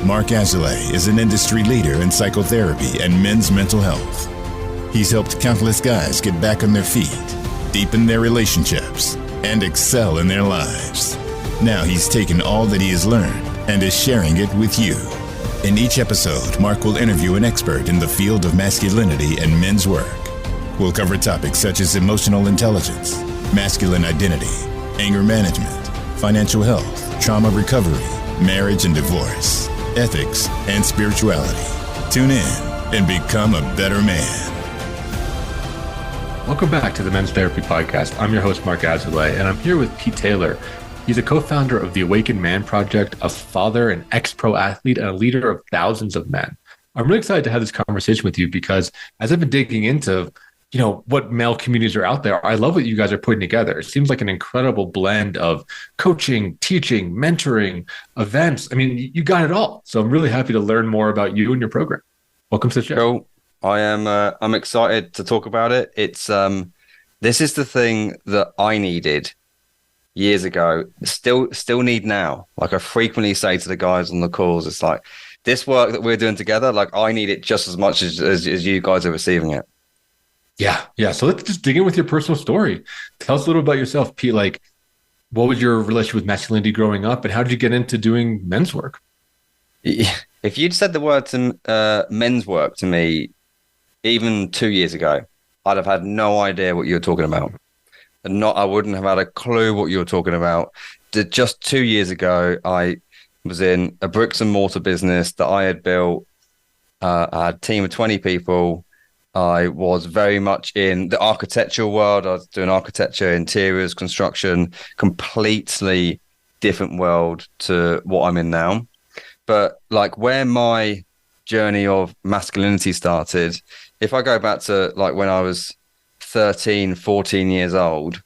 Mark Azalea is an industry leader in psychotherapy and men's mental health. He's helped countless guys get back on their feet, deepen their relationships, and excel in their lives. Now he's taken all that he has learned and is sharing it with you. In each episode, Mark will interview an expert in the field of masculinity and men's work. We'll cover topics such as emotional intelligence, masculine identity, anger management, financial health, trauma recovery, marriage and divorce, ethics, and spirituality. Tune in and become a better man. Welcome back to the Men's Therapy Podcast. I'm your host, Mark Azalea, and I'm here with Pete Taylor. He's a co-founder of the Awakened Man Project, a father, an ex-pro athlete, and a leader of thousands of men. I'm really excited to have this conversation with you because as I've been digging into, what male communities are out there, I love what you guys are putting together. It seems like an incredible blend of coaching, teaching, mentoring, events. I mean, you got it all. So I'm really happy to learn more about you and your program. Welcome to the show. Cool. I'm excited to talk about it. It's this is the thing that I needed years ago, still need now. Like I frequently say to the guys on the calls, it's like this work that we're doing together, like I need it just as much as you guys are receiving it. Yeah. So let's just dig in with your personal story. Tell us a little about yourself, Pete. Like, what was your relationship with masculinity growing up, and how did you get into doing men's work? If you'd said the word men's work to me even 2 years ago, I'd have had no idea what you were talking about. I wouldn't have had a clue what you were talking about. Just 2 years ago, I was in a bricks and mortar business that I had built. I had a team of 20 people. I was very much in the architectural world. I was doing architecture, interiors, construction, completely different world to what I'm in now. But like where my journey of masculinity started, if I go back to like when I was 13, 14 years old,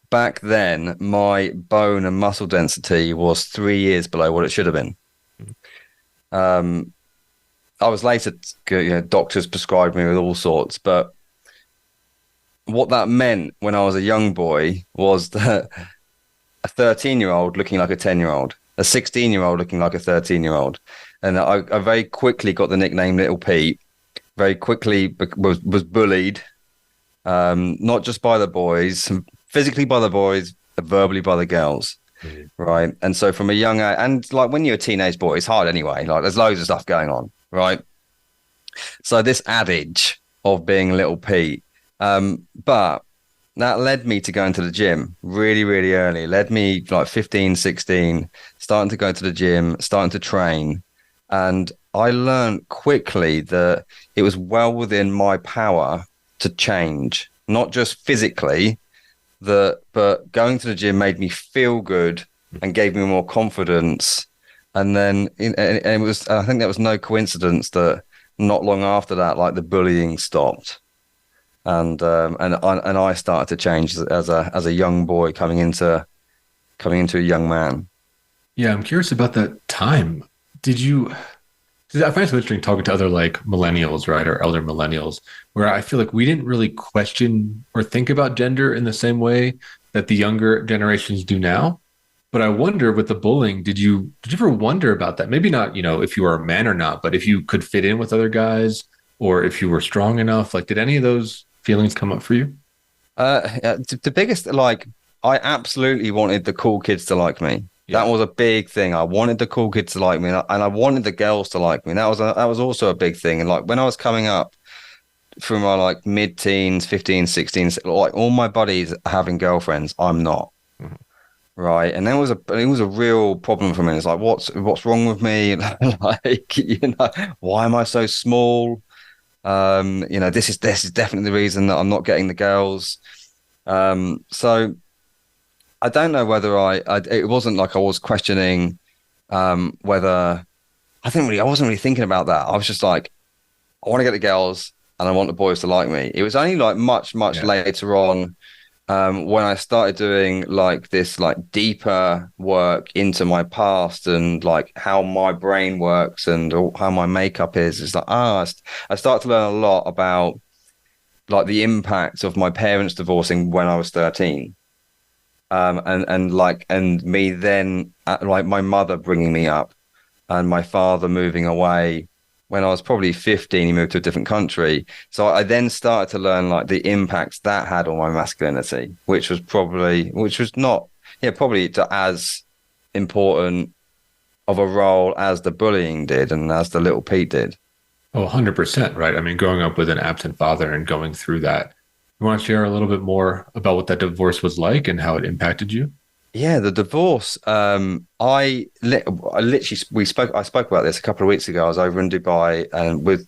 back then my bone and muscle density was 3 years below what it should have been. I was later, doctors prescribed me with all sorts, but what that meant when I was a young boy was that a 13-year-old looking like a 10-year-old, a 16-year-old looking like a 13-year-old. And I very quickly got the nickname Little Pete, very quickly was bullied, not just by the boys, physically by the boys, verbally by the girls. Mm-hmm. Right. And so from a young age, and like when you're a teenage boy, it's hard anyway. Like there's loads of stuff going on. Right. So this adage of being Little Pete, but that led me to going to the gym really, really early. Led me like 15, 16, starting to go to the gym, starting to train. And I learned quickly that it was well within my power to change, not just physically, but going to the gym made me feel good and gave me more confidence. And then it was, I think there was no coincidence that not long after that, like the bullying stopped. And I started to change as a young boy coming into a young man. Yeah, I'm curious about that time. I find it so interesting talking to other like millennials, right, or elder millennials, where I feel like we didn't really question or think about gender in the same way that the younger generations do now. But I wonder with the bullying, did you ever wonder about that? Maybe not, if you were a man or not, but if you could fit in with other guys or if you were strong enough, like did any of those feelings come up for you? The biggest, like, I absolutely wanted the cool kids to like me. Yeah. That was a big thing. I wanted the cool kids to like me, and I wanted the girls to like me. That was also a big thing. And like when I was coming up through my like mid-teens, 15, 16, like all my buddies having girlfriends, I'm not. Mm-hmm. Right. And it was a real problem for me. It's like, what's wrong with me? Like, why am I so small? This is definitely the reason that I'm not getting the girls. So I don't know whether it wasn't like I was questioning whether I wasn't really thinking about that. I was just like, I want to get the girls and I want the boys to like me. It was only like much later on when I started doing like this like deeper work into my past and like how my brain works and how my makeup is. It's like, I started to learn a lot about like the impact of my parents divorcing when I was 13. And me then like my mother bringing me up and my father moving away when I was probably 15. He moved to a different country. So I then started to learn like the impacts that had on my masculinity, which was not, yeah, probably as important of a role as the bullying did and as the little Pete did. Oh, 100%, right? I mean, growing up with an absent father and going through that, you want to share a little bit more about what that divorce was like and how it impacted you? Yeah, the divorce. I literally I spoke about this a couple of weeks ago. I was over in Dubai and with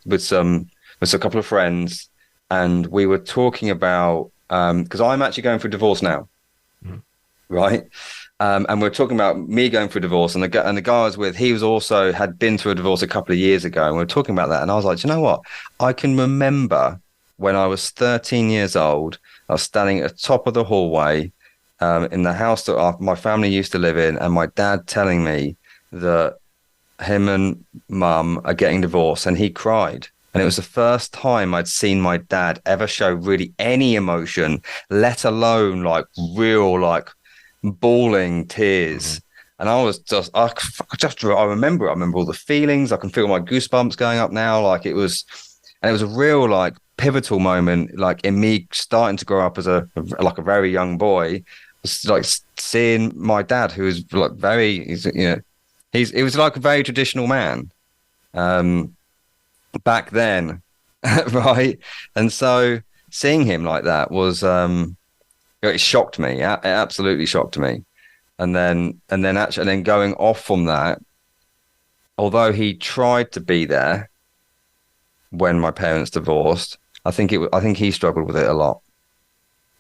a couple of friends, and we were talking about because I'm actually going through divorce now, right? And we're talking about me going through divorce, and the guy I was with, he was also had been through a divorce a couple of years ago, and we were talking about that, and I was like, do you know what? I can remember when I was 13 years old, I was standing at the top of the hallway in the house that my family used to live in, and my dad telling me that him and mum are getting divorced, and he cried. And it was the first time I'd seen my dad ever show really any emotion, let alone like real, like bawling tears. And I was I remember all the feelings. I can feel my goosebumps going up now. Like it was a real like pivotal moment, like in me starting to grow up as a very young boy. It's like seeing my dad, who was like he was like a very traditional man back then, right? And so seeing him like that was it shocked me. It absolutely shocked me. And then going off from that, although he tried to be there when my parents divorced, I think he struggled with it a lot.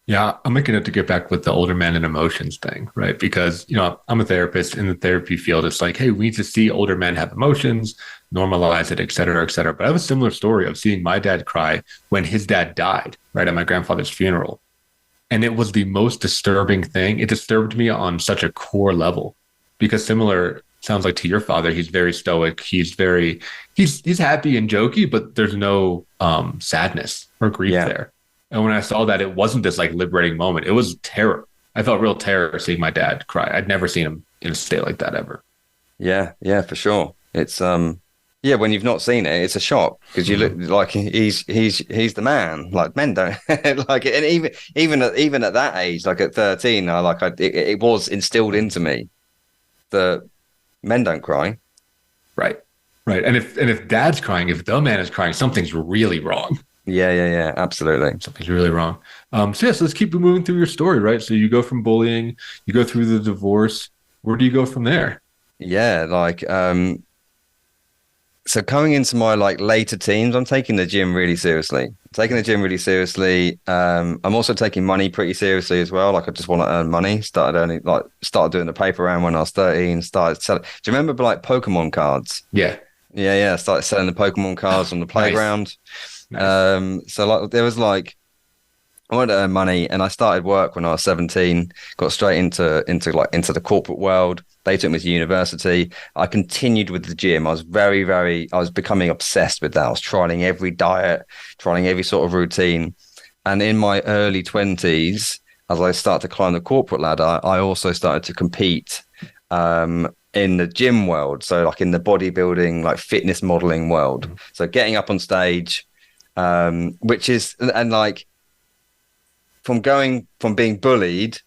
Yeah, I'm making it to get back with the older man and emotions thing, right? Because, I'm a therapist in the therapy field. It's like, hey, we need to see older men have emotions, normalize it, et cetera, et cetera. But I have a similar story of seeing my dad cry when his dad died, right, at my grandfather's funeral. And it was the most disturbing thing. It disturbed me on such a core level because similar sounds like to your father, he's very stoic. He's happy and jokey, but there's no sadness or grief there. And when I saw that, it wasn't this like liberating moment. It was terror. I felt real terror seeing my dad cry. I'd never seen him in a state like that ever. Yeah, for sure. It's when you've not seen it, it's a shock because you look like he's the man. Like men don't like it, and even at that age, like at 13, it was instilled into me that men don't cry. Right. And if dad's crying, if the man is crying, something's really wrong. Yeah, absolutely. Something's really wrong. So let's keep moving through your story, right? So you go from bullying, you go through the divorce. Where do you go from there? Yeah, so coming into my like later teens, I'm taking the gym really seriously. I'm also taking money pretty seriously as well. Like I just want to earn money. Started doing the paper round when I was 13. Started selling. Do you remember like Pokemon cards? Yeah. Started selling the Pokemon cards on the playground. Nice. So like there was like I wanted to earn money, and I started work when I was 17. Got straight into the corporate world. They took me to university. I continued with the gym. I was I was becoming obsessed with that. I was trying every diet, trying every sort of routine. And in my early 20s, as I started to climb the corporate ladder, I also started to compete in the gym world. So like in the bodybuilding, like fitness modeling world. So getting up on stage, which is, and like from being bullied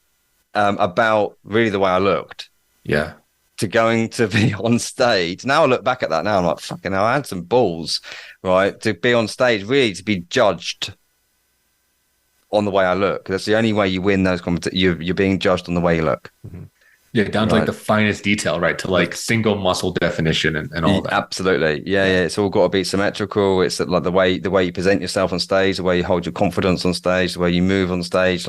about really the way I looked. Yeah. To going to be on stage. Now I look back at that now, I'm like, fucking hell, I had some balls, right? To be on stage, really to be judged on the way I look. That's the only way you win those competitions. You're being judged on the way you look. Mm-hmm. Yeah, down to like the finest detail, right? To like single muscle definition and all that. Absolutely. Yeah. It's all got to be symmetrical. It's like the way you present yourself on stage, the way you hold your confidence on stage, the way you move on stage.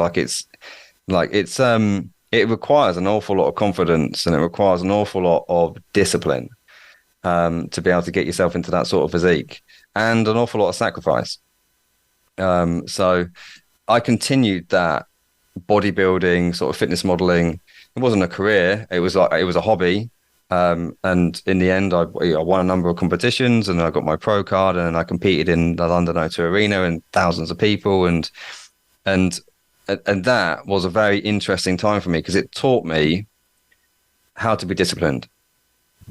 It requires an awful lot of confidence, and it requires an awful lot of discipline to be able to get yourself into that sort of physique, and an awful lot of sacrifice. So I continued that bodybuilding, sort of fitness modeling. It wasn't a career. It was a hobby. And in the end, I won a number of competitions, and I got my pro card, and I competed in the London O2 Arena and thousands of people. And that was a very interesting time for me because it taught me how to be disciplined.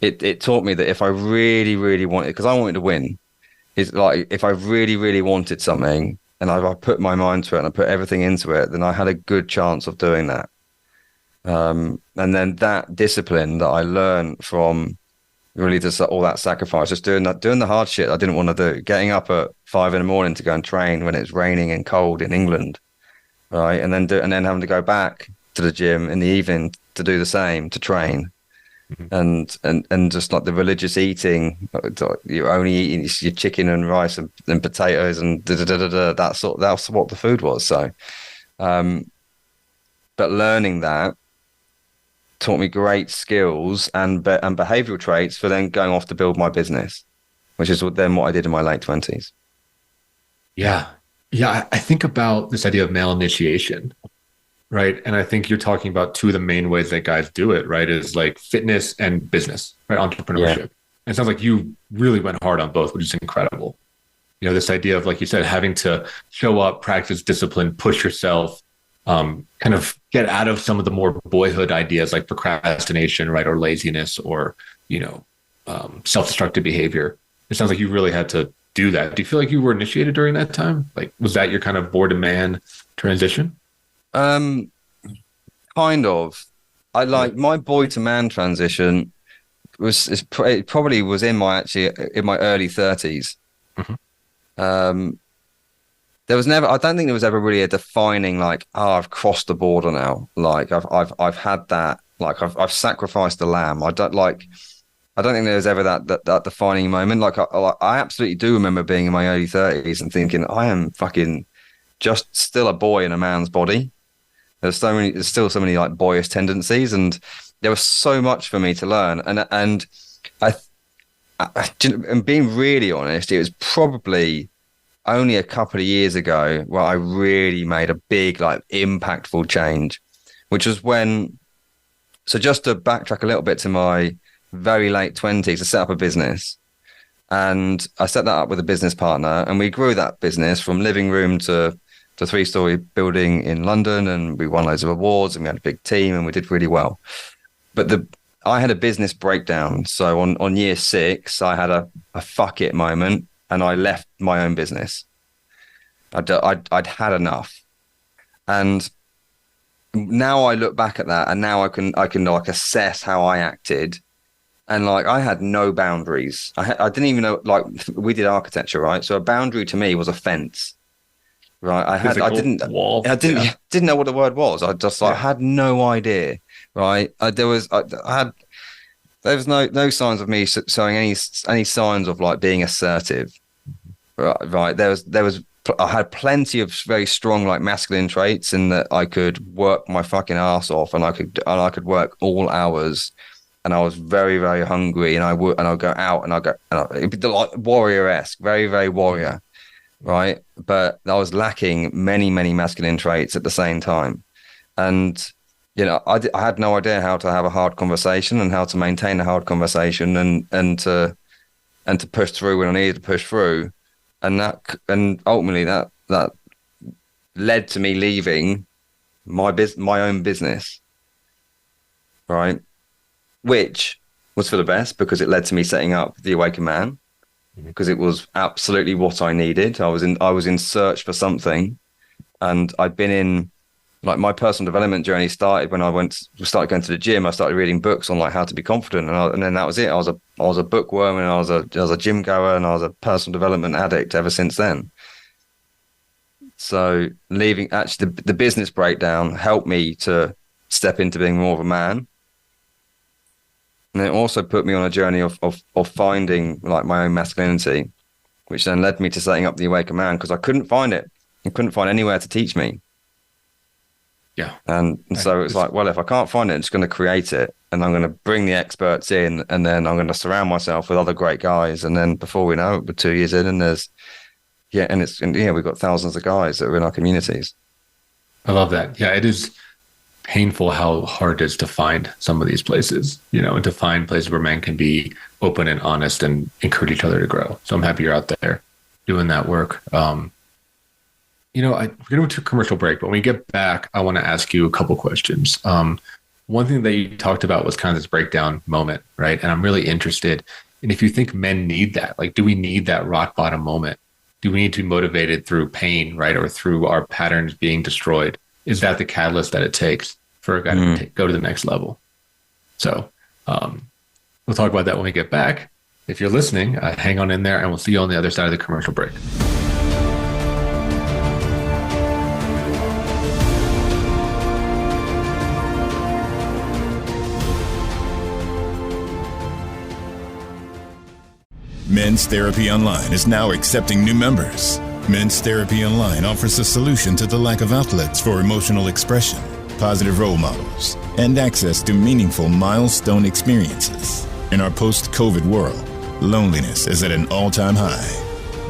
it taught me that if I really, really wanted, because I wanted to win, it's like if I really, really wanted something and I put my mind to it and I put everything into it, then I had a good chance of doing that. And then that discipline that I learned from really just all that sacrifice, just doing the hard shit I didn't want to do, getting up at 5 a.m. to go and train when it's raining and cold in England, right? And then having to go back to the gym in the evening to do the same, to train. And just like the religious eating, you're only eating your chicken and rice and potatoes and that's what the food was. So, but learning that taught me great skills and behavioral traits for then going off to build my business, which is then what I did in my late 20s. Yeah. I think about this idea of male initiation. Right. And I think you're talking about two of the main ways that guys do it, right? Is like fitness and business, right? Entrepreneurship. Yeah. It sounds like you really went hard on both, which is incredible. You know, this idea of, like you said, having to show up, practice discipline, push yourself, kind of get out of some of the more boyhood ideas like procrastination, right? Or laziness or, self-destructive behavior. It sounds like you really had to do that. Do you feel like you were initiated during that time? Like, was that your kind of boy to man transition? Kind of. I like my boy to man transition it probably was in my early 30s. Mm-hmm. There was never, I don't think there was ever really a defining like, I've crossed the border now. Like I've had that, like I've sacrificed the lamb. I don't think there was ever that defining moment. Like I absolutely do remember being in my early 30s and thinking I am fucking just still a boy in a man's body. There's still so many like boyish tendencies, and there was so much for me to learn. And being really honest, it was probably only a couple of years ago where I really made a big, like, impactful change, which was when. So just to backtrack a little bit to my very late 20s, I set up a business, and I set that up with a business partner, and we grew that business from living room to 3-story building in London, and we won loads of awards, and we had a big team, and we did really well. But I had a business breakdown. So on year 6, I had a fuck it moment, and I left my own business. I'd had enough, and now I look back at that, and now I can like assess how I acted, and like I had no boundaries. I didn't even know, like, we did architecture, right? So a boundary to me was a fence. Right, I didn't know what the word was. I just had no idea. Right, there was no signs of me showing any signs of like being assertive. Right, I had plenty of very strong like masculine traits in that I could work my fucking ass off, and I could work all hours, and I was very, very hungry, and I'd go out and it'd be like warrior-esque, very, very warrior. Right. But I was lacking many, many masculine traits at the same time. And, I had no idea how to have a hard conversation and how to maintain a hard conversation and to push through when I needed to push through. And ultimately that led to me leaving my own business. Right. Which was for the best, because it led to me setting up the Awakened Man. Because it was absolutely what I needed. I was in search for something, and I'd been in, like, my personal development journey started when I started going to the gym. I started reading books on like how to be confident, and then that was it. I was a bookworm, and I was a gym goer, and I was a personal development addict ever since then. So leaving, actually, the business breakdown helped me to step into being more of a man. And it also put me on a journey of finding like my own masculinity, which then led me to setting up the Awakened Man, because I couldn't find it. I couldn't find anywhere to teach me. Yeah. And so it's like, well, if I can't find it, I'm just going to create it, and I'm going to bring the experts in, and then I'm going to surround myself with other great guys. And then before we know it, we're 2 years in, and we've got thousands of guys that are in our communities. I love that. Yeah, it is painful how hard it is to find some of these places, and to find places where men can be open and honest and encourage each other to grow. So I'm happy you're out there doing that work. We're going to commercial break, but when we get back, I want to ask you a couple questions. one thing that you talked about was kind of this breakdown moment, right? And I'm really interested in if you think men need that. Like, do we need that rock bottom moment? Do we need to be motivated through pain, right? Or through our patterns being destroyed? Is that the catalyst that it takes for a guy to go to the next level? So we'll talk about that when we get back. If you're listening, hang on in there, and we'll see you on the other side of the commercial break. Men's Therapy Online is now accepting new members. Men's Therapy Online offers a solution to the lack of outlets for emotional expression, positive role models, and access to meaningful milestone experiences. In our post-COVID world, loneliness is at an all-time high.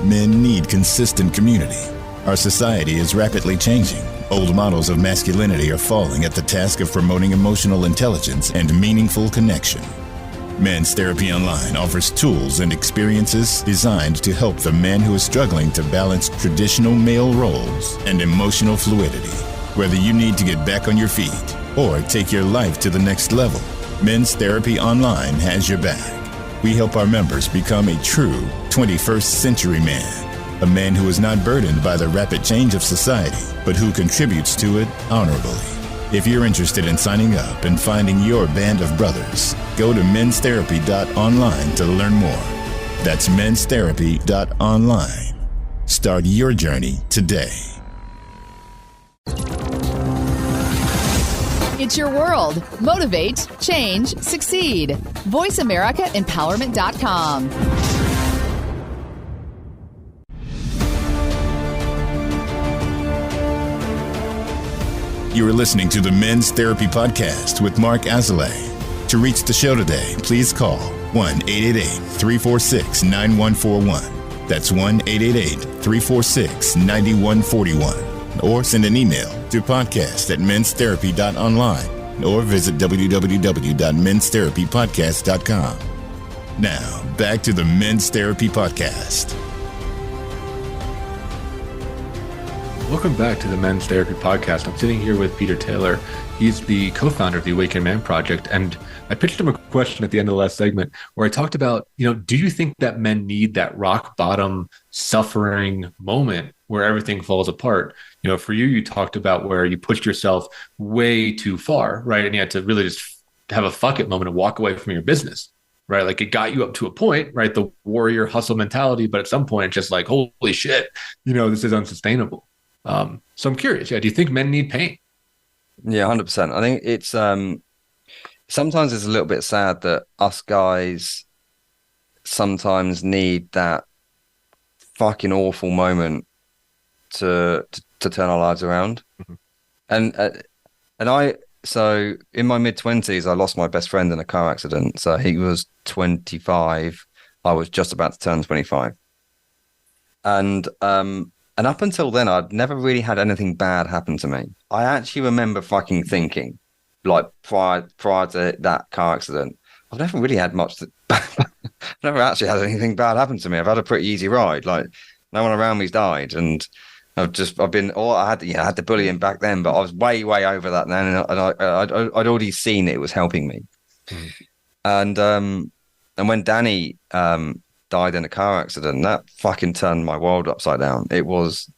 Men need consistent community. Our society is rapidly changing. Old models of masculinity are falling at the task of promoting emotional intelligence and meaningful connection. Men's Therapy Online offers tools and experiences designed to help the man who is struggling to balance traditional male roles and emotional fluidity. Whether you need to get back on your feet or take your life to the next level, Men's Therapy Online has your back. We help our members become a true 21st century man, a man who is not burdened by the rapid change of society, but who contributes to it honorably. If you're interested in signing up and finding your band of brothers, go to menstherapy.online to learn more. That's menstherapy.online. Start your journey today. It's your world. Motivate, change, succeed. VoiceAmericaEmpowerment.com. You are listening to the Men's Therapy Podcast with Mark Azalea. To reach the show today, please call 1-888-346-9141. That's 1-888-346-9141. Or send an email to podcast@menstherapy.online or visit www.menstherapypodcast.com. Now, back to the Men's Therapy Podcast. Welcome back to the Men's Therapy Podcast. I'm sitting here with Peter Taylor. He's the co-founder of the Awakened Man Project. And I pitched him a question at the end of the last segment where I talked about, do you think that men need that rock bottom suffering moment where everything falls apart? For you, you talked about where you pushed yourself way too far, right? And you had to really just have a fuck it moment and walk away from your business, right? Like it got you up to a point, right? The warrior hustle mentality. But at some point, it's just like, holy shit, this is unsustainable. So I'm curious, do you think men need pain? Yeah, 100%. I think it's sometimes it's a little bit sad that us guys sometimes need that fucking awful moment to turn our lives around. Mm-hmm. So in my mid-20s, I lost my best friend in a car accident. So he was 25. I was just about to turn 25. And up until then, I'd never really had anything bad happen to me. I actually remember fucking thinking, like prior to that car accident, I've never really had I've never actually had anything bad happen to me. I've had a pretty easy ride. Like no one around me's died, and I had the bullying back then, but I was way over that then, and I'd already seen it was helping me. Mm. And when Danny died in a car accident, that fucking turned my world upside down. It was,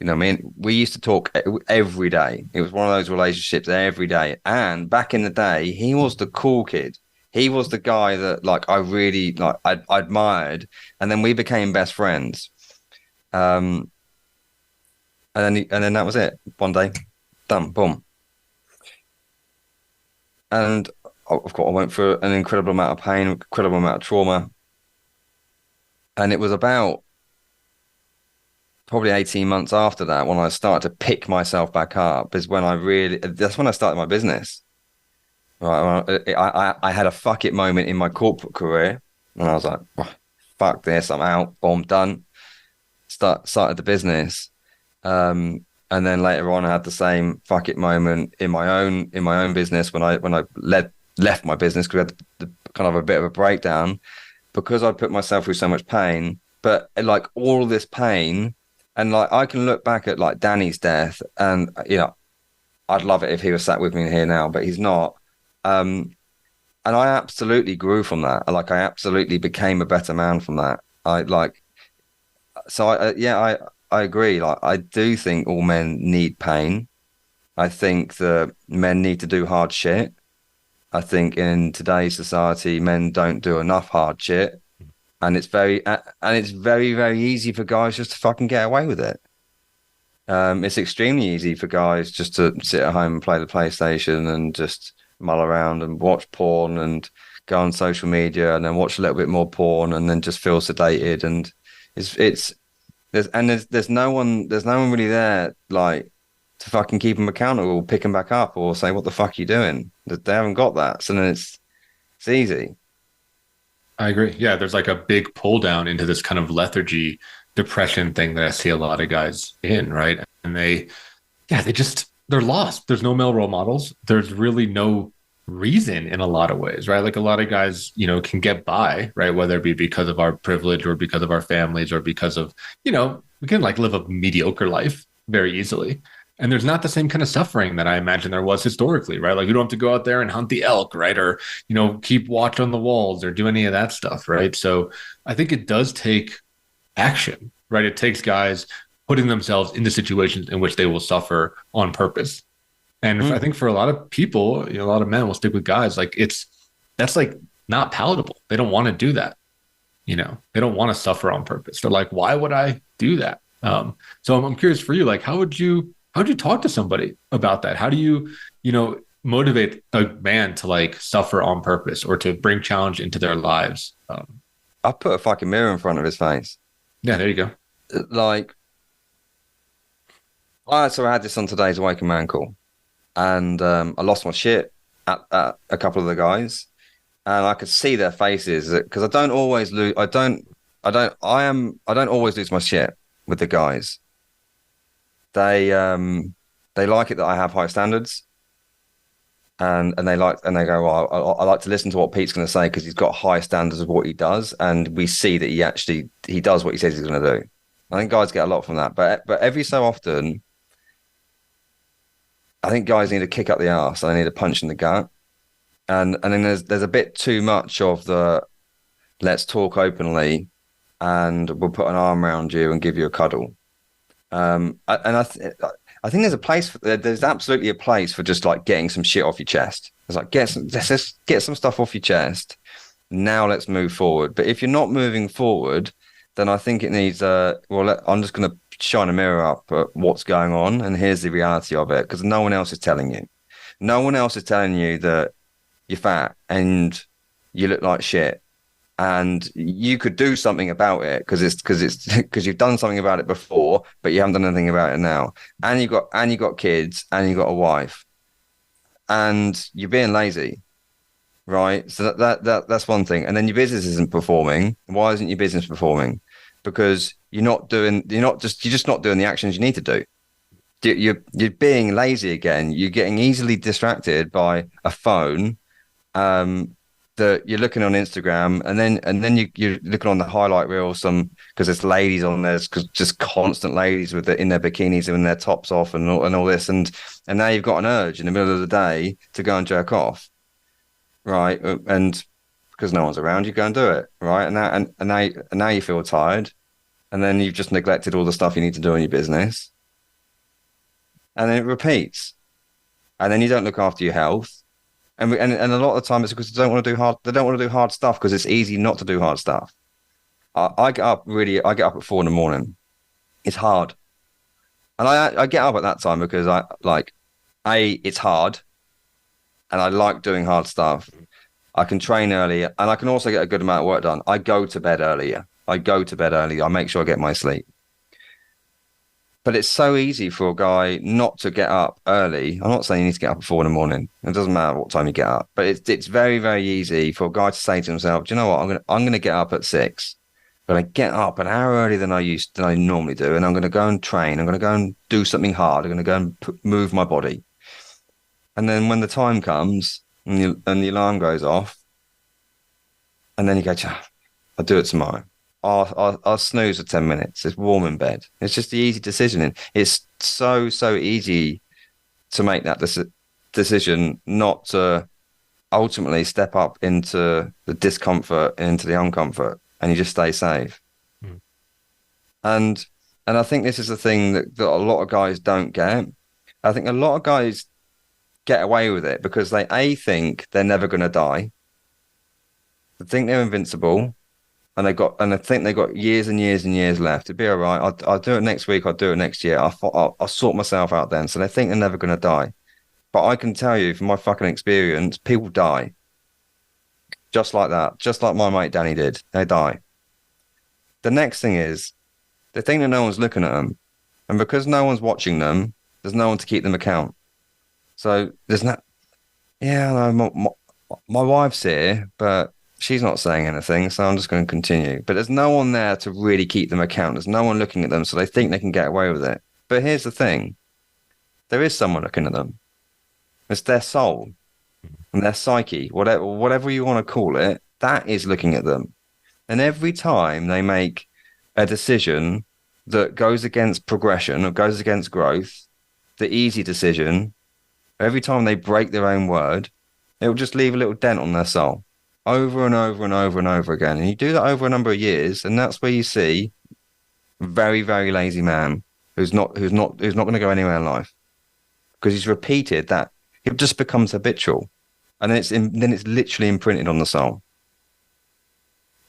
we used to talk every day. It was one of those relationships every day. And back in the day, he was the cool kid. He was the guy that I really I admired. And then we became best friends. And then that was it. One day, done, boom. And of course, I went through an incredible amount of pain, incredible amount of trauma. And it was about probably 18 months after that when I started to pick myself back up that's when I started my business. Right, I had a fuck it moment in my corporate career, and I was like, oh, fuck this, I'm out, boom, done. Started the business, and then later on I had the same fuck it moment in my own business when I left my business because we had kind of a bit of a breakdown. Because I'd put myself through so much pain, but all this pain, and I can look back at Danny's death, and I'd love it if he was sat with me here now, but he's not. And I absolutely grew from that. Like I absolutely became a better man from that. I agree. Like I do think all men need pain. I think that men need to do hard shit. I think in today's society, men don't do enough hard shit, and it's very, very easy for guys just to fucking get away with it. It's extremely easy for guys just to sit at home and play the PlayStation and just mull around and watch porn and go on social media and then watch a little bit more porn and then just feel sedated. And there's no one really there like to fucking keep them accountable, pick them back up or say, what the fuck are you doing? They haven't got that. So then it's easy. I agree. Yeah, there's like a big pull down into this kind of lethargy, depression thing that I see a lot of guys in, right? And they're lost. There's no male role models. There's really no reason in a lot of ways, right? Like a lot of guys, can get by, right? Whether it be because of our privilege or because of our families or because of, we can like live a mediocre life very easily. And there's not the same kind of suffering that I imagine there was historically, right? Like you don't have to go out there and hunt the elk, right? Or, keep watch on the walls or do any of that stuff, right? So I think it does take action, right? It takes guys putting themselves into situations in which they will suffer on purpose. And I think for a lot of people, a lot of men will stick with guys. Like that's like not palatable. They don't want to do that. They don't want to suffer on purpose. They're like, why would I do that? So I'm curious for you, like, how'd you talk to somebody about that? How do you, motivate a man to like suffer on purpose or to bring challenge into their lives? I put a fucking mirror in front of his face. Yeah, there you go. Like, so I had this on today's Awaken Man call, and I lost my shit at a couple of the guys, and I could see their faces because I don't always lose. I don't always lose my shit with the guys. They like it that I have high standards, and they go, well, I like to listen to what Pete's going to say because he's got high standards of what he does, and we see that he does what he says he's going to do. I think guys get a lot from that, but every so often, I think guys need a kick up the arse. They need a punch in the gut, and then there's a bit too much of the let's talk openly, and we'll put an arm around you and give you a cuddle. I think there's absolutely a place for just like getting some shit off your chest. It's like let's just get some stuff off your chest. Now let's move forward. But if you're not moving forward, then I think it needs I'm just going to shine a mirror up at what's going on, and here's the reality of it, because no one else is telling you. No one else is telling you that you're fat and you look like shit, and you could do something about it because you've done something about it before, but you haven't done anything about it now. And you got kids, and you got a wife, and you're being lazy, right? So that's one thing. And then your business isn't performing. Why isn't your business performing? Because you're just not doing the actions you need to do. You're being lazy again. You're getting easily distracted by a phone. That you're looking on Instagram, and then you're looking on the highlight reel because there's ladies on there, just constant ladies in their bikinis and their tops off and all this, and now you've got an urge in the middle of the day to go and jerk off, right? And because no one's around, you go and do it, right? And now you feel tired, and then you've just neglected all the stuff you need to do in your business, and then it repeats, and then you don't look after your health. And a lot of the time it's because they don't want to do hard stuff because it's easy not to do hard stuff. I get up at 4 a.m. It's hard. And I get up at that time because it's hard and I like doing hard stuff. I can train earlier and I can also get a good amount of work done. I go to bed earlier. I make sure I get my sleep. But it's so easy for a guy not to get up early. I'm not saying you need to get up at 4 a.m. It doesn't matter what time you get up, but it's very, very easy for a guy to say to himself, "Do you know what? I'm gonna get up at 6. I'm gonna get up an hour earlier than I normally do, and I'm gonna go and train. I'm gonna go and do something hard. I'm gonna go and move my body." And then when the time comes and the alarm goes off, and then you go, "I'll do it tomorrow. I'll snooze for 10 minutes. It's warm in bed." It's just the easy decision. It's so easy to make that decision not to ultimately step up into the discomfort, into the uncomfort, and you just stay safe. Mm. And I think this is the thing that a lot of guys don't get. I think a lot of guys get away with it because they think they're never going to die. They think they're invincible, and I think they got years and years and years left. It'd be all right. I'll do it next week. I'll do it next year. I'll sort myself out then. So they think they're never going to die. But I can tell you from my fucking experience, people die. Just like that. Just like my mate Danny did. They die. The next thing is, they think that no one's looking at them. And because no one's watching them, there's no one to keep them account. So there's not, yeah, no, my wife's here, but she's not saying anything. So I'm just going to continue. But there's no one there to really keep them account. There's no one looking at them. So they think they can get away with it. But here's the thing. There is someone looking at them. It's their soul and their psyche, whatever you want to call it, that is looking at them. And every time they make a decision that goes against progression or goes against growth, the easy decision, every time they break their own word, it will just leave a little dent on their soul over and over and over and over again. And you do that over a number of years, and that's where you see a very, very lazy man who's not going to go anywhere in life because he's repeated that. It just becomes habitual, and then it's literally imprinted on the soul.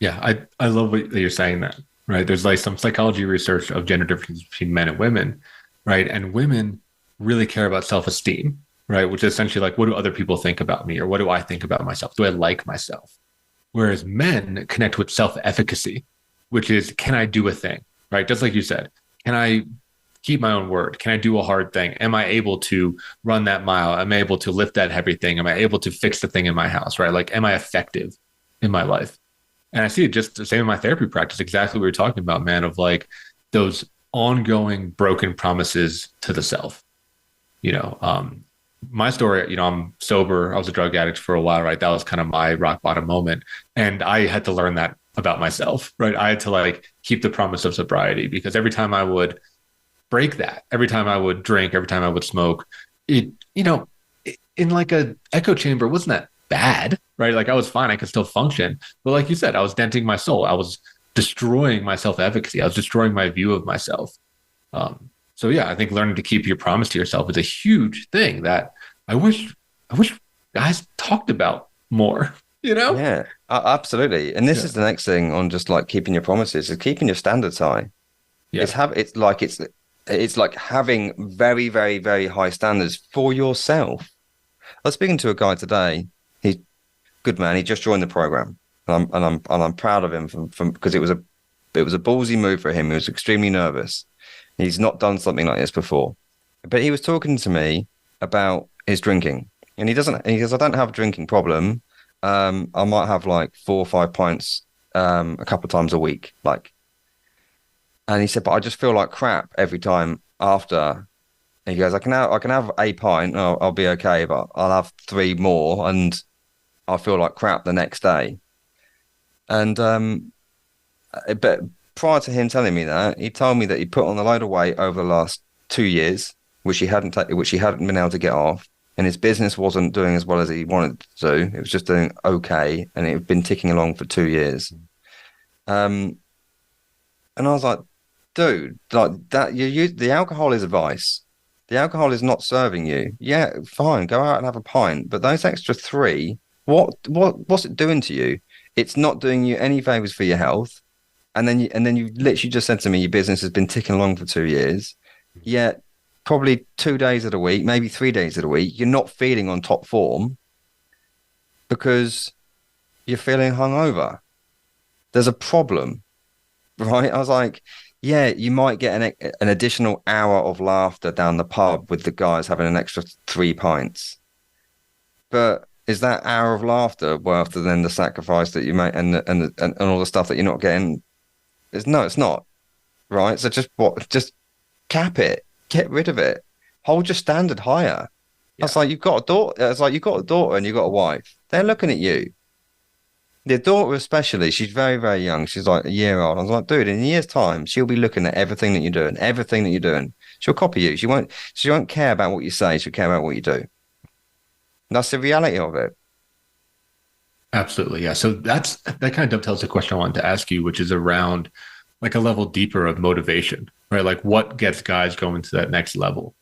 Yeah, I love that you're saying that, right? There's like some psychology research of gender differences between men and women, right? And women really care about self-esteem, right? Which is essentially like, what do other people think about me? Or what do I think about myself? Do I like myself? Whereas men connect with self-efficacy, which is, can I do a thing, right? Just like you said, can I keep my own word? Can I do a hard thing? Am I able to run that mile? Am I able to lift that heavy thing? Am I able to fix the thing in my house, right? Like, am I effective in my life? And I see it just the same in my therapy practice, exactly what we were talking about, man, of like those ongoing broken promises to the self. My story, I'm sober. I was a drug addict for a while, right? That was kind of my rock bottom moment. And I had to learn that about myself, right? I had to like keep the promise of sobriety because every time I would break that, every time I would drink, every time I would smoke, in like a echo chamber, wasn't that bad, right? Like I was fine. I could still function. But like you said, I was denting my soul. I was destroying my self-efficacy. I was destroying my view of myself. So yeah, I think learning to keep your promise to yourself is a huge thing that I wish guys talked about more, Yeah, absolutely. And this is the next thing on just like keeping your promises, is keeping your standards high. Yeah. It's like having very, very, very high standards for yourself. I was speaking to a guy today. He's a good man. He just joined the program, and I'm proud of him from because it was a ballsy move for him. He was extremely nervous. He's not done something like this before, but he was talking to me about his drinking, and he goes, I don't have a drinking problem. I might have like 4 or 5 pints a couple of times a week, like. And he said, but I just feel like crap every time after. And he goes, I can have a pint, I'll be okay, but I'll have 3 more and I'll feel like crap the next day. And but prior to him telling me that, he told me that he put on a load of weight over the last 2 years, which he hadn't been able to get off, and his business wasn't doing as well as he wanted to do. It was just doing okay, and it had been ticking along for 2 years. And I was like, dude, like that, the alcohol is a vice. The alcohol is not serving you. Yeah, fine, go out and have a pint. But those extra 3, what's it doing to you? It's not doing you any favors for your health. And then you literally just said to me, your business has been ticking along for 2 years. Yet probably 2 days of the week, maybe 3 days of the week, you're not feeling on top form because you're feeling hungover. There's a problem, right? I was like, yeah, you might get an additional hour of laughter down the pub with the guys having an extra 3 pints. But is that hour of laughter worth than the sacrifice that you make and all the stuff that you're not getting? It's not. Right? So just cap it. Get rid of it. Hold your standard higher. Yeah. It's like you've got a daughter. It's like you've got a daughter and you've got a wife. They're looking at you. The daughter especially, she's very, very young. She's like a year old. I was like, dude, in a year's time, she'll be looking at everything that you're doing. She'll copy you. She won't care about what you say. She'll care about what you do. And that's the reality of it. Absolutely. Yeah. So that kind of dovetails the question I wanted to ask you, which is around like a level deeper of motivation, right? Like what gets guys going to that next level?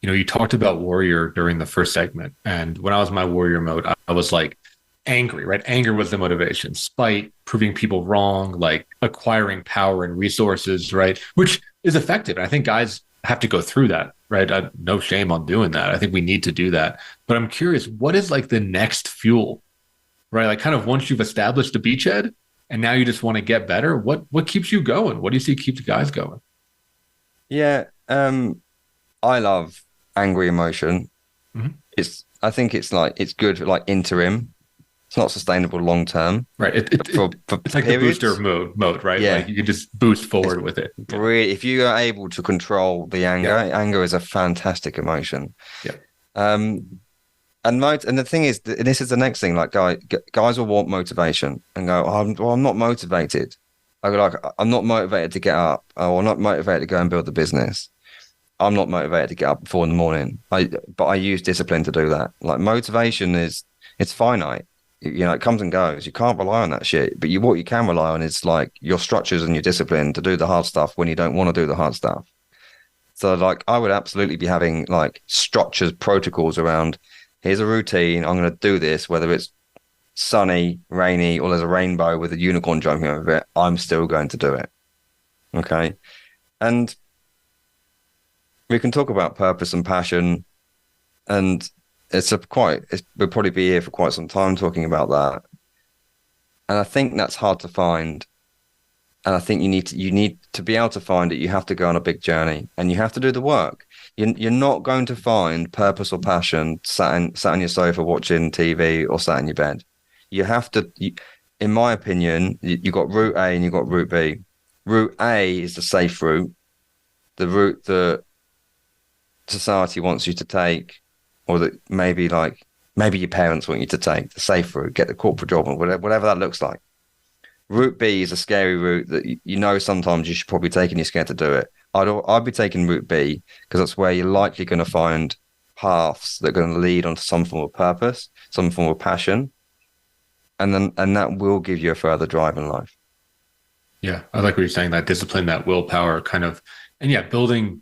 You know, you talked about warrior during the first segment. And when I was in my warrior mode, I was like angry, right? Anger was the motivation, spite, proving people wrong, like acquiring power and resources, right? Which is effective. And I think guys have to go through that, right? No shame on doing that. I think we need to do that. But I'm curious, what is like the next fuel, right? Like kind of once you've established the beachhead and now you just want to get better, what keeps you going? What do you see keeps guys going? Yeah, I love angry emotion. Mhm. I think it's good for like interim. It's not sustainable long term. Right. For It's like periods, the booster mode, right? Yeah. Like you can just boost forward with it. Yeah. really, if you are able to control the anger, anger is a fantastic emotion. Yeah. And the thing is, this is the next thing. Like guys will want motivation and go, I'm not motivated. I go like, I'm not motivated to get up. Oh, I'm not motivated to go and build the business. I'm not motivated to get up at 4 a.m. But I use discipline to do that. Like motivation it's finite. You know, it comes and goes. You can't rely on that shit. But what you can rely on is like your structures and your discipline to do the hard stuff when you don't want to do the hard stuff. So like I would absolutely be having like structures, protocols around, here's a routine. I'm going to do this, whether it's sunny, rainy, or there's a rainbow with a unicorn jumping over it. I'm still going to do it. Okay. And we can talk about purpose and passion, and we'll probably be here for quite some time talking about that. And I think that's hard to find. And I think you need to be able to find it. You have to go on a big journey and you have to do the work. You're not going to find purpose or passion sat on your sofa watching TV or sat in your bed. You have to, in my opinion, you got route A and you got route B. Route A is the safe route, the route that society wants you to take, or that maybe your parents want you to take, the safe route, get the corporate job or whatever that looks like. Route B is a scary route that you know sometimes you should probably take and you're scared to do it. I'd be taking route B because that's where you're likely going to find paths that are going to lead onto some form of purpose, some form of passion, and that will give you a further drive in life. Yeah, I like what you're saying, that discipline, that willpower kind of, and yeah, building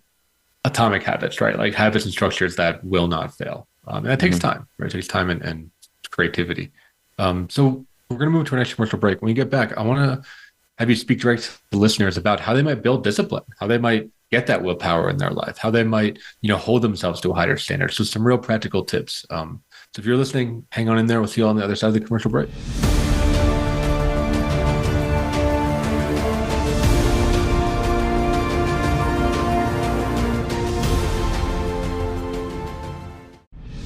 atomic habits, right? Like habits and structures that will not fail. And that takes time, right? It takes time and creativity. So we're going to move to our next commercial break. When we get back, I want to have you speak direct to the listeners about how they might build discipline, how they might get that willpower in their life, how they might, hold themselves to a higher standard. So some real practical tips. So if you're listening, hang on in there. We'll see you on the other side of the commercial break.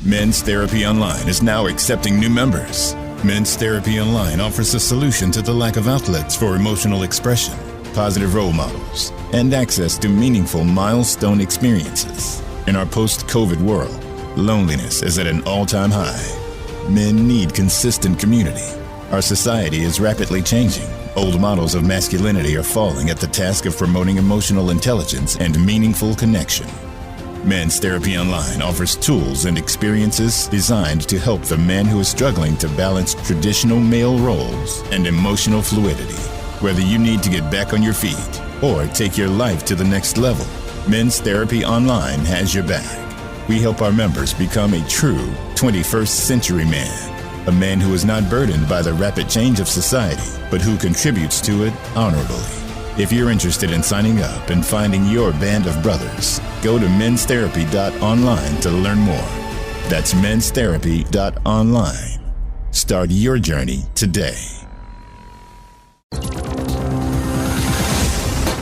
Men's Therapy Online is now accepting new members. Men's Therapy Online offers a solution to the lack of outlets for emotional expression, positive role models, and access to meaningful milestone experiences. In our post-COVID world, loneliness is at an all-time high. Men need consistent community. Our society is rapidly changing. Old models of masculinity are falling at the task of promoting emotional intelligence and meaningful connection. Men's Therapy Online offers tools and experiences designed to help the man who is struggling to balance traditional male roles and emotional fluidity. Whether you need to get back on your feet or take your life to the next level, Men's Therapy Online has your back. We help our members become a true 21st century man, a man who is not burdened by the rapid change of society, but who contributes to it honorably. If you're interested in signing up and finding your band of brothers, go to menstherapy.online to learn more. That's menstherapy.online. Start your journey today.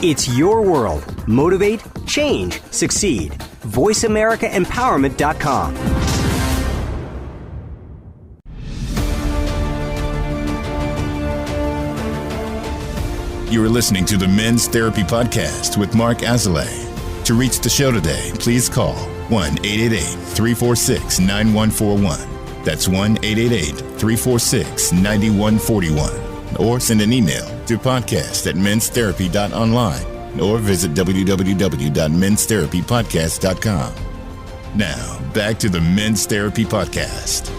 It's your world. Motivate, change, succeed. VoiceAmericaEmpowerment.com. You are listening to the Men's Therapy Podcast with Mark Azoulay. To reach the show today, please call 1-888-346-9141. That's 1-888-346-9141. Or send an email to podcast@menstherapy.online or visit www.menstherapypodcast.com. Now, back to the Men's Therapy Podcast.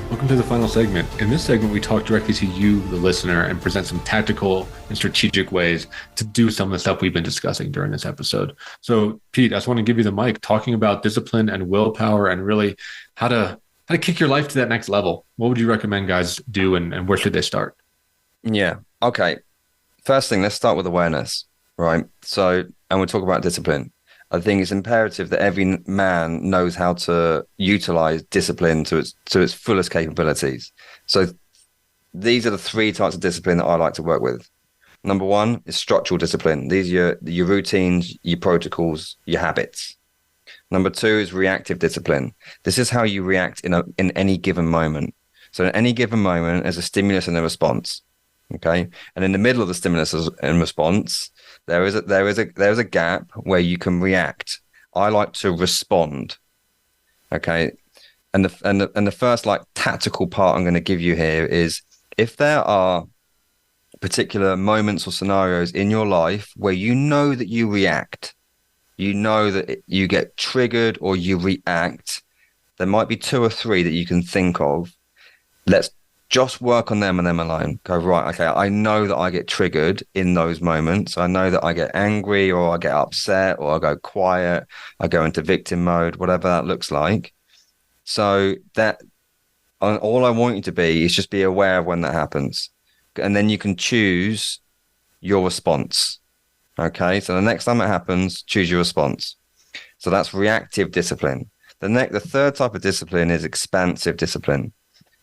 Welcome to the final segment. In this segment, we talk directly to you, the listener, and present some tactical and strategic ways to do some of the stuff we've been discussing during this episode. So, Pete, I just want to give you the mic, talking about discipline and willpower and really how to kick your life to that next level. What would you recommend guys do, and where should they start? Yeah. Okay. First thing, let's start with awareness, right? So, and we'll talk about discipline. I think it's imperative that every man knows how to utilize discipline to its fullest capabilities. So these are the three types of discipline that I like to work with. Number one is structural discipline. These are your routines, your protocols, your habits. Number two is reactive discipline. This is how you react in any given moment. So in any given moment, there's a stimulus and a response. Okay, and in the middle of the stimulus and response, there is a gap where you can react. I like to respond. Okay, and the first like tactical part I'm going to give you here is if there are particular moments or scenarios in your life where you know that you react, you know that you get triggered or you react, there might be two or three that you can think of. Let's just work on them and them alone. Go, right, okay, I know that I get triggered in those moments. I know that I get angry or I get upset or I go quiet. I go into victim mode, whatever that looks like. So that all I want you to be is just be aware of when that happens. And then you can choose your response. Okay, so the next time it happens, choose your response. So that's reactive discipline. The third type of discipline is expansive discipline.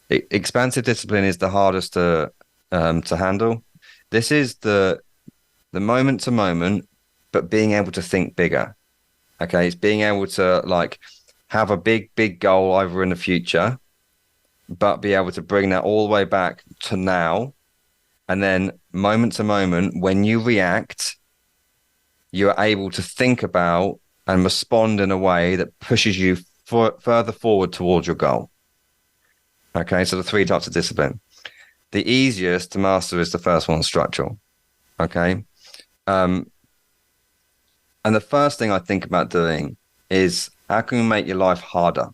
Expansive discipline is the hardest to handle. This is the moment to moment, but being able to think bigger. Okay, it's being able to like have a big goal over in the future, but be able to bring that all the way back to now, and then moment to moment, when you react, you're able to think about and respond in a way that pushes you further forward towards your goal. Okay, so the three types of discipline. The easiest to master is the first one, structural. Okay. And the first thing I think about doing is how can we make your life harder?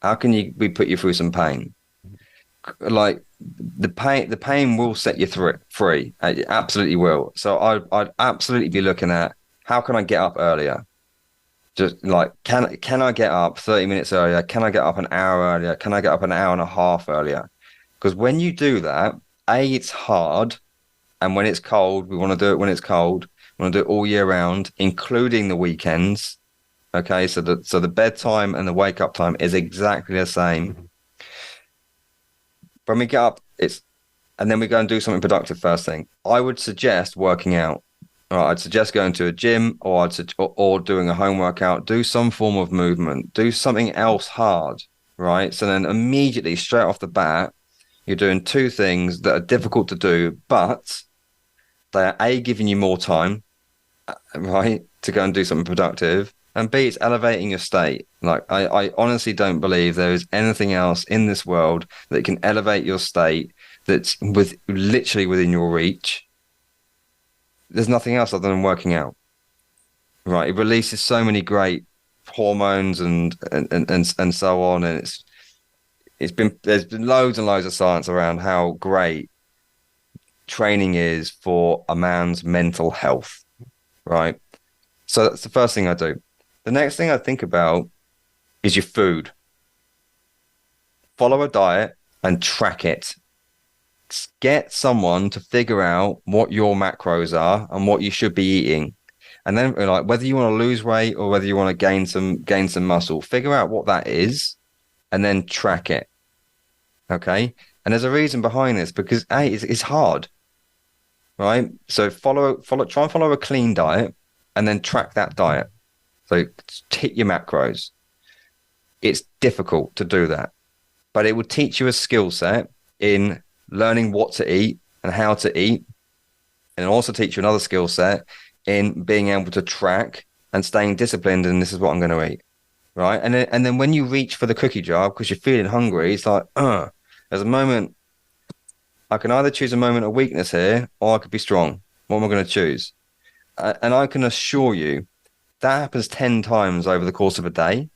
How can we put you through some pain? Like the pain will set you free. It absolutely will. So I'd absolutely be looking at how can I get up earlier? Just like, can I get up 30 minutes earlier? Can I get up an hour earlier? Can I get up an hour and a half earlier? Because when you do that, it's hard. And when it's cold, we want to do it when it's cold. We want to do it all year round, including the weekends. Okay, so the bedtime and the wake up time is exactly the same. When we get up, and then we go and do something productive first thing. I would suggest working out. All right, I'd suggest going to a gym or doing a home workout. Do some form of movement. Do something else hard, right? So then immediately, straight off the bat, you're doing two things that are difficult to do, but they are giving you more time, right, to go and do something productive, and B, it's elevating your state. Like I honestly don't believe there is anything else in this world that can elevate your state that's literally within your reach. There's nothing else other than working out, right? It releases so many great hormones and so on, and there's been loads and loads of science around how great training is for a man's mental health, right? So that's the first thing I do. The next thing I think about is your food. Follow a diet and track it. Get someone to figure out what your macros are and what you should be eating. And then like whether you want to lose weight or whether you want to gain some muscle, figure out what that is and then track it. Okay? And there's a reason behind this because it's hard. Right? So try and follow a clean diet and then track that diet. So hit your macros. It's difficult to do that, but it will teach you a skill set in learning what to eat and how to eat, and also teach you another skill set in being able to track and staying disciplined. And this is what I'm going to eat, right? And then when you reach for the cookie jar because you're feeling hungry, it's like, there's a moment. I can either choose a moment of weakness here, or I could be strong. What am I going to choose? And I can assure you that happens 10 times over the course of a day.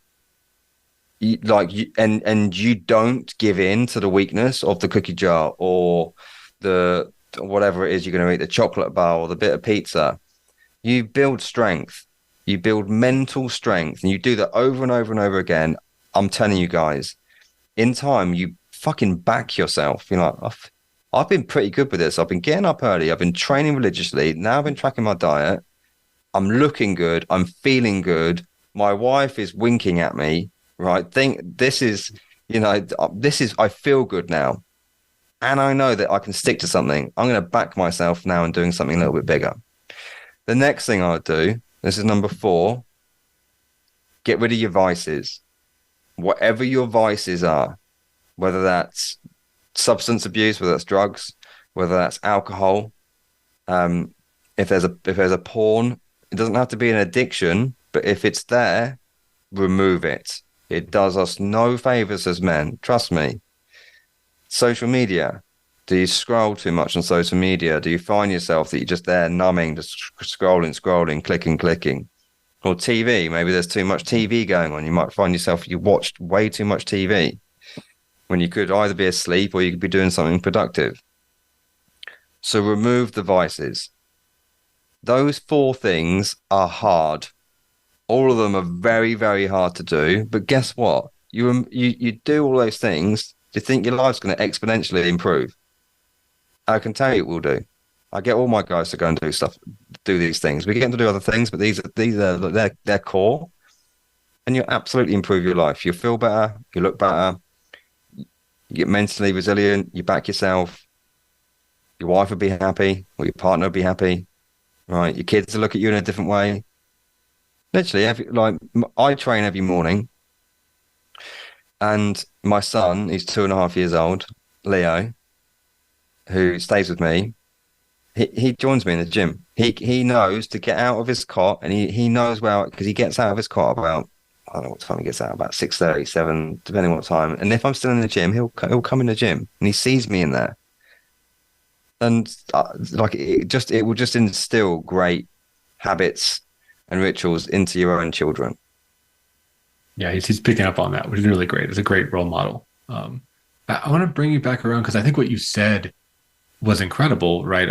and you don't give in to the weakness of the cookie jar or the whatever it is you're going to eat, the chocolate bar or the bit of pizza. You build strength. You build mental strength, and you do that over and over and over again. I'm telling you guys, in time, you fucking back yourself. You're like, I've been pretty good with this. I've been getting up early. I've been training religiously. Now I've been tracking my diet. I'm looking good. I'm feeling good. My wife is winking at me, right? This is, I feel good now. And I know that I can stick to something. I'm going to back myself now and doing something a little bit bigger. The next thing I would do, this is number 4, get rid of your vices. Whatever your vices are, whether that's substance abuse, whether that's drugs, whether that's alcohol, if there's a porn, it doesn't have to be an addiction, but if it's there, remove it. It does us no favors as men. Trust me. Social media. Do you scroll too much on social media? Do you find yourself that you're just there numbing, just scrolling, clicking? Or TV, maybe there's too much TV going on. You might find yourself, you watched way too much TV when you could either be asleep or you could be doing something productive. So remove the vices. Those 4 things are hard. All of them are very, very hard to do. But guess what? You do all those things, do you think your life's going to exponentially improve? I can tell you it will do. I get all my guys to go and do these things. We get them to do other things, but these are their core, and you'll absolutely improve your life. You'll feel better. You look better. You get mentally resilient. You back yourself. Your wife will be happy, or your partner will be happy. Right? Your kids will look at you in a different way. Literally, I train every morning, and my son, he's 2.5 years old, Leo, who stays with me. He joins me in the gym. He knows to get out of his cot, and he knows well, because he gets out of his cot about, I don't know what time he gets out, about 6:30, 7, depending on what time. And if I'm still in the gym, he'll come in the gym, and he sees me in there. And it will just instill great habits and rituals into your own children. Yeah, he's picking up on that, which is really great. It's a great role model. I want to bring you back around, because I think what you said was incredible, right?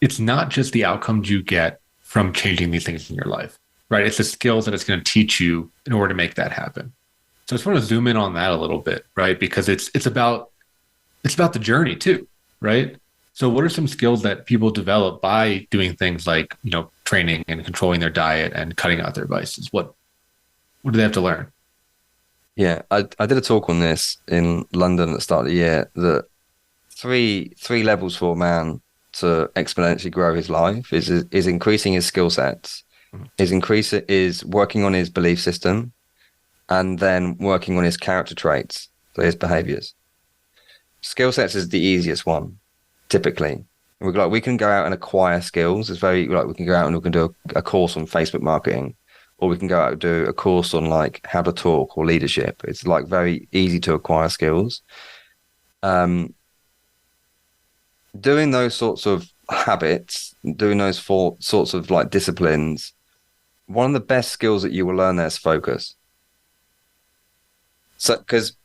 It's not just the outcomes you get from changing these things in your life, right? It's the skills that it's going to teach you in order to make that happen. So I just want to zoom in on that a little bit, right? Because it's about the journey too, right? So what are some skills that people develop by doing things like, training and controlling their diet and cutting out their vices? What do they have to learn? Yeah, I did a talk on this in London at the start of the year, that three levels for a man to exponentially grow his life is increasing his skill sets, is working on his belief system, and then working on his character traits, so his behaviors. Skill sets is the easiest one, typically. We can go out and acquire skills. It's very we can go out and we can do a course on Facebook marketing, or we can go out and do a course on how to talk or leadership. It's very easy to acquire skills. Doing those sorts of habits, doing those sorts of disciplines, one of the best skills that you will learn there is focus. So, because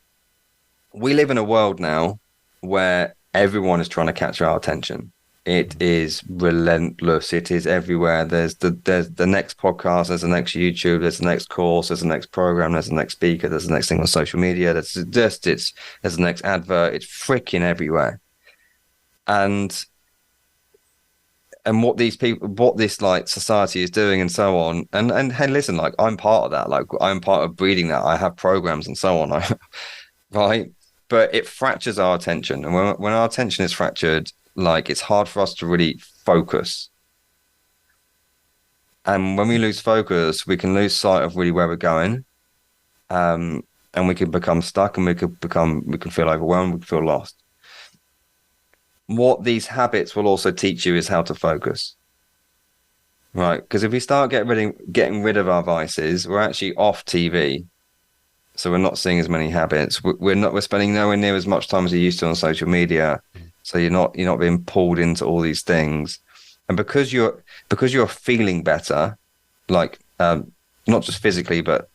we live in a world now where everyone is trying to catch our attention. It is relentless. It is everywhere. There's the next podcast, there's the next YouTube, there's the next course, there's the next program, there's the next speaker, there's the next thing on social media, there's the next advert. It's freaking everywhere. And what this society is doing and so on. And hey, listen, I'm part of that. I'm part of breeding that. I have programs and so on. Right? But it fractures our attention. And when our attention is fractured, it's hard for us to really focus. And when we lose focus, we can lose sight of really where we're going. And we can become stuck, and we can feel overwhelmed, we can feel lost. What these habits will also teach you is how to focus. Right? Because if we start getting rid of our vices, we're actually off TV. So we're not seeing as many habits. We're spending nowhere near as much time as you used to on social media. So you're not being pulled into all these things. And because you're feeling better, not just physically, but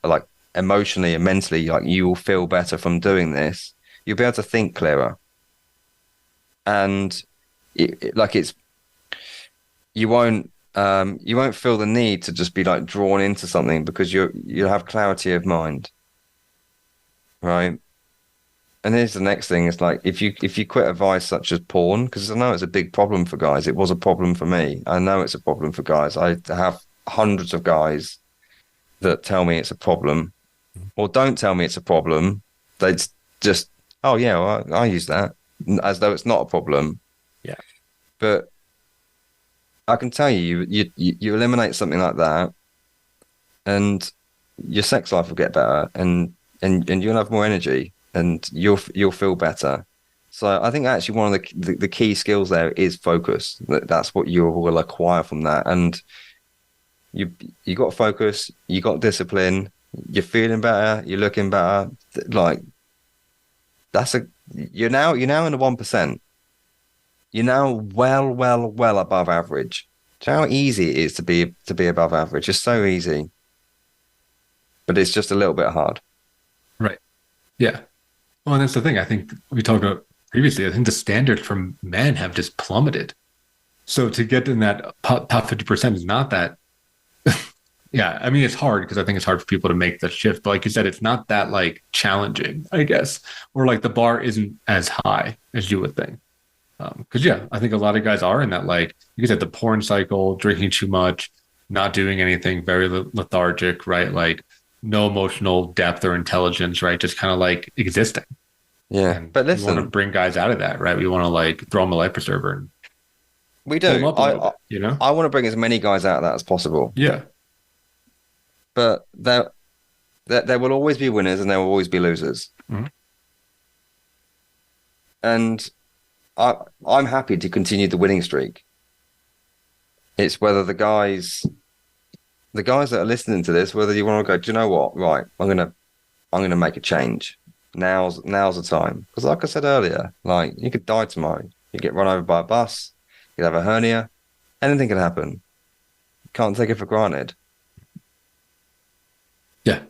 emotionally and mentally, like you will feel better from doing this. You'll be able to think clearer, and you won't feel the need to just be like drawn into something, because you'll have clarity of mind, right? And here's the next thing: it's like if you quit a vice such as porn, because I know it's a big problem for guys. It was a problem for me. I know it's a problem for guys. I have hundreds of guys that tell me it's a problem, or don't tell me it's a problem. They just, oh yeah, well, I use that, as though it's not a problem. Yeah. But I can tell you eliminate something like that, and your sex life will get better, and you'll have more energy, and you'll feel better. So I think actually one of the key skills there is focus. That's what you will acquire from that, and you got focus, you got discipline, you're feeling better, you're looking better. Like you're now in the 1%. You're now well above average. Do you know how easy it is to be above average? It's so easy, but it's just a little bit hard. Right. Yeah. Well, and that's the thing. I think we talked about previously. I think the standards for men have just plummeted. So to get in that top 50% is not that. Yeah, I mean, it's hard, because I think it's hard for people to make the shift. But like you said, it's not that like challenging, I guess, or like the bar isn't as high as you would think. Because I think a lot of guys are in that, like you said, the porn cycle, drinking too much, not doing anything, very lethargic, right? Like no emotional depth or intelligence, right? Just kind of like existing. Yeah, and but listen, we want to bring guys out of that, right? We want to like throw them a life preserver. And we do. I want to bring as many guys out of that as possible. Yeah. But there will always be winners and there will always be losers. Mm-hmm. And I'm happy to continue the winning streak. It's whether the guys that are listening to this, whether you want to go, do you know what? Right, I'm gonna make a change. Now's the time. Because like I said earlier, like you could die tomorrow. You get run over by a bus. You could have a hernia. Anything can happen. Can't take it for granted. Yeah.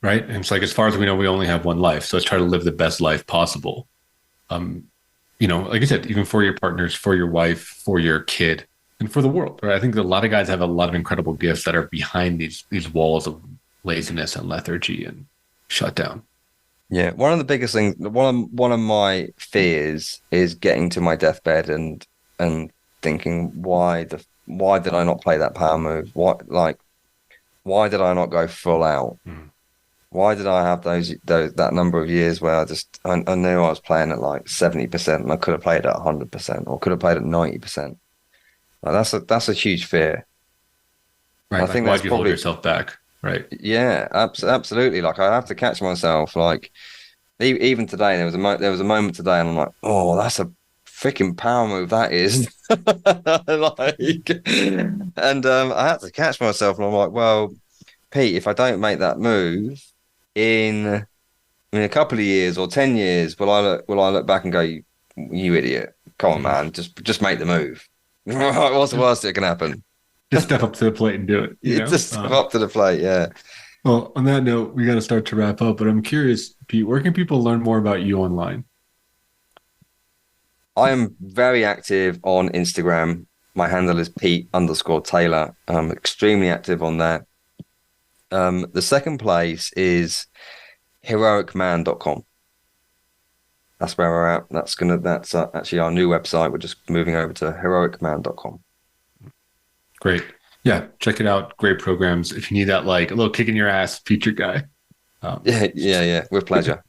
Right. And it's like, as far as we know, we only have one life. So let's try to live the best life possible. Like I said, even for your partners, for your wife, for your kid, and for the world. Right. I think a lot of guys have a lot of incredible gifts that are behind these walls of laziness and lethargy and shutdown. Yeah. One of the biggest things, one of my fears is getting to my deathbed and thinking, why did I not play that power move? Why did I not go full out? Mm. Why did I have that number of years where I knew I was playing at like 70% and I could have played at 100% or could have played at 90%? Like that's a huge fear. Right. I think why'd you hold yourself back? Right. Yeah, absolutely. Like I have to catch myself. Like even today, there was a moment today, and I'm like, oh, that's a freaking power move that is. I had to catch myself, and I'm like, well, Pete, if I don't make that move in a couple of years or 10 years, will I look back and go, you idiot, come on, man, just make the move. What's the worst that can happen? Just step up to the plate and do it. Just step up to the plate. Yeah. Well, on that note, we got to start to wrap up, but I'm curious, Pete, where can people learn more about you online? I am very active on Instagram. My handle is Pete_Taylor. I'm extremely active on there. The second place is heroicman.com. That's where we're at. That's actually our new website. We're just moving over to heroicman.com. Great. Yeah, check it out. Great programs. If you need that, like a little kick in your ass, featured guy. Yeah. With pleasure.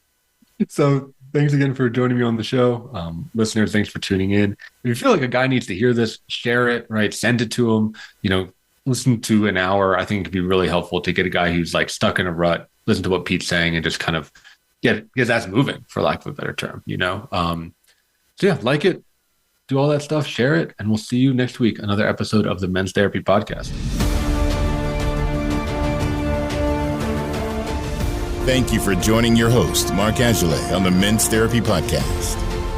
So thanks again for joining me on the show. Listeners, thanks for tuning in. If you feel like a guy needs to hear this, share it, right? Send it to him. Listen to an hour. I think it could be really helpful to get a guy who's like stuck in a rut, listen to what Pete's saying and just kind of get his ass moving, for lack of a better term, So yeah, like it, do all that stuff, share it, and we'll see you next week. Another episode of the Men's Therapy Podcast. Thank you for joining your host, Mark Azoulay, on the Men's Therapy Podcast.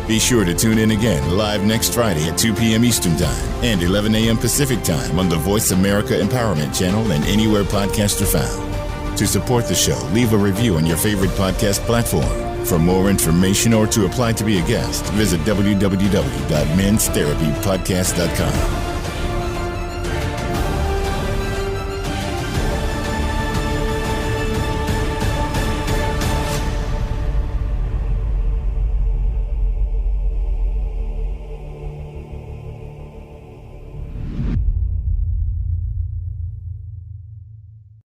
Be sure to tune in again live next Friday at 2 p.m. Eastern Time and 11 a.m. Pacific Time on the Voice America Empowerment Channel and anywhere podcasts are found. To support the show, leave a review on your favorite podcast platform. For more information or to apply to be a guest, visit www.menstherapypodcast.com.